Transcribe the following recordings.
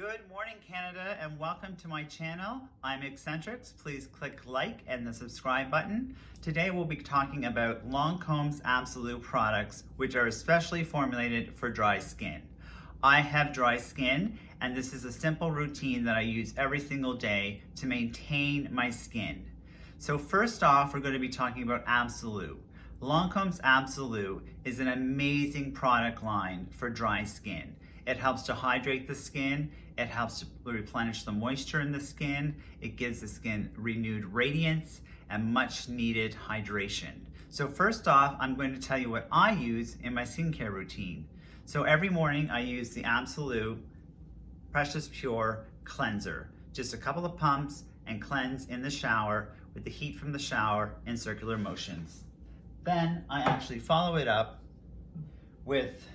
Good morning, Canada, and welcome to my channel. I'm Eccentrics. Please click like and the subscribe button. Today we'll be talking about Lancôme's Absolue products, which are especially formulated for dry skin. I have dry skin, and this is a simple routine that I use every single day to maintain my skin. So first off, we're going to be talking about Absolue. Lancôme's Absolue is an amazing product line for dry skin. It helps to hydrate the skin, it helps to replenish the moisture in the skin, it gives the skin renewed radiance and much needed hydration. So first off, I'm going to tell you what I use in my skincare routine. So every morning I use the Absolue Precious Pure Cleanser. Just a couple of pumps and cleanse in the shower with the heat from the shower in circular motions. Then I actually follow it up with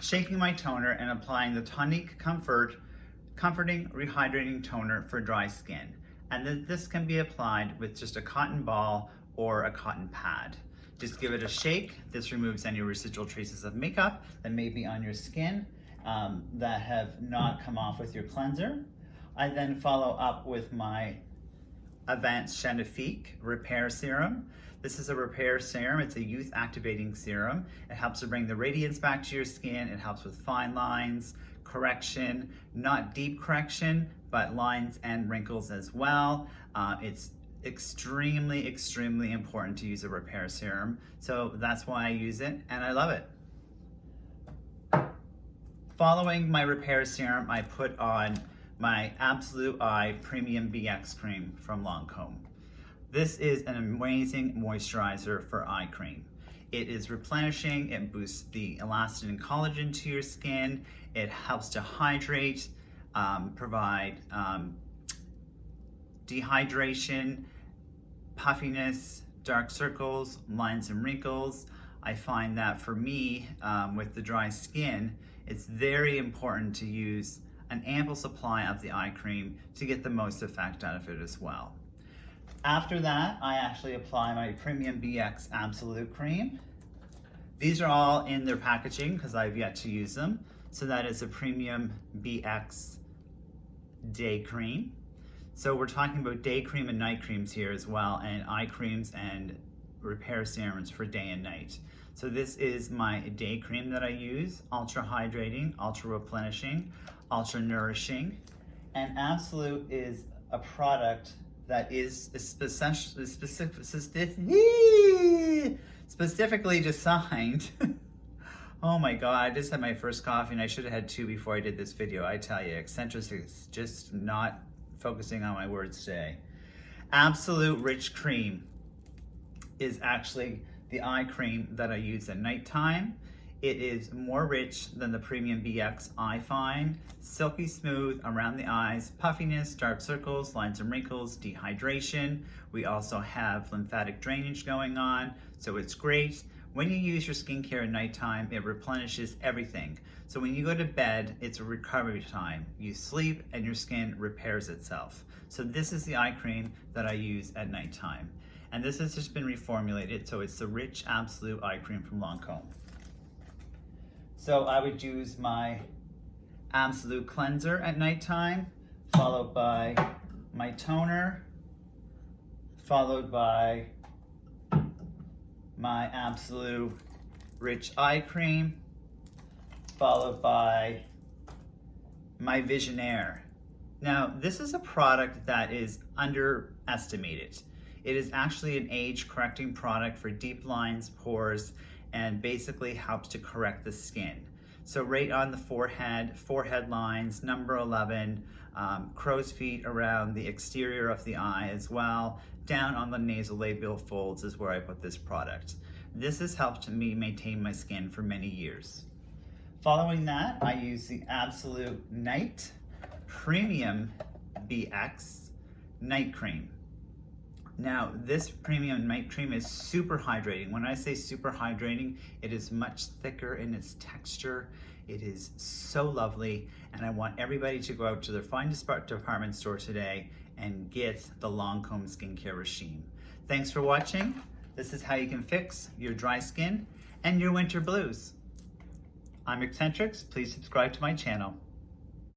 shaking my toner and applying the Tonique Comforting Rehydrating Toner for dry skin. And this can be applied with just a cotton ball or a cotton pad. Just give it a shake. This removes any residual traces of makeup that may be on your skin that have not come off with your cleanser. I then follow up with my Advanced Genifique Repair Serum. This is a repair serum. It's a youth activating serum. It helps to bring the radiance back to your skin. It helps with fine lines, correction, not deep correction, but lines and wrinkles as well. It's extremely, extremely important to use a repair serum. So that's why I use it, and I love it. Following my repair serum, I put on my Absolute Eye Premium BX Cream from Lancôme. This is an amazing moisturizer for eye cream. It is replenishing, it boosts the elastin and collagen to your skin, it helps to hydrate, provide dehydration, puffiness, dark circles, lines and wrinkles. I find that for me, with the dry skin, it's very important to use an ample supply of the eye cream to get the most effect out of it as well. After that, I actually apply my Premium BX Absolute Cream. These are all in their packaging because I've yet to use them. So that is a Premium BX Day Cream. So we're talking about day cream and night creams here as well, and eye creams and repair serums for day and night. So this is my day cream that I use, ultra hydrating, ultra replenishing, ultra nourishing. And Absolute is a product that is specifically designed. Oh my God, I just had my first coffee and I should have had two before I did this video. I tell you, Eccentrics is just not focusing on my words today. Absolute Rich Cream is actually the eye cream that I use at nighttime. It is more rich than the Premium BX I find. Silky smooth around the eyes, puffiness, dark circles, lines and wrinkles, dehydration. We also have lymphatic drainage going on, so it's great. When you use your skincare at nighttime, it replenishes everything. So when you go to bed, it's a recovery time. You sleep and your skin repairs itself. So this is the eye cream that I use at nighttime. And this has just been reformulated, so it's the Rich Absolute Eye Cream from Lancôme. So I would use my Absolute Cleanser at nighttime, followed by my toner, followed by my Absolute Rich Eye Cream, followed by my Visionaire. Now, this is a product that is underestimated. It is actually an age-correcting product for deep lines, pores, and basically helps to correct the skin. So right on the forehead lines, number 11, crow's feet around the exterior of the eye as well, down on the nasolabial folds is where I put this product. This has helped me maintain my skin for many years. Following that, I use the Absolute Night Premium BX Night Cream. Now, this premium night cream is super hydrating. When I say super hydrating, it is much thicker in its texture. It is so lovely, and I want everybody to go out to their finest department store today and get the Lancôme skincare regime. Thanks for watching. This is how you can fix your dry skin and your winter blues. I'm Eccentrics. Please subscribe to my channel.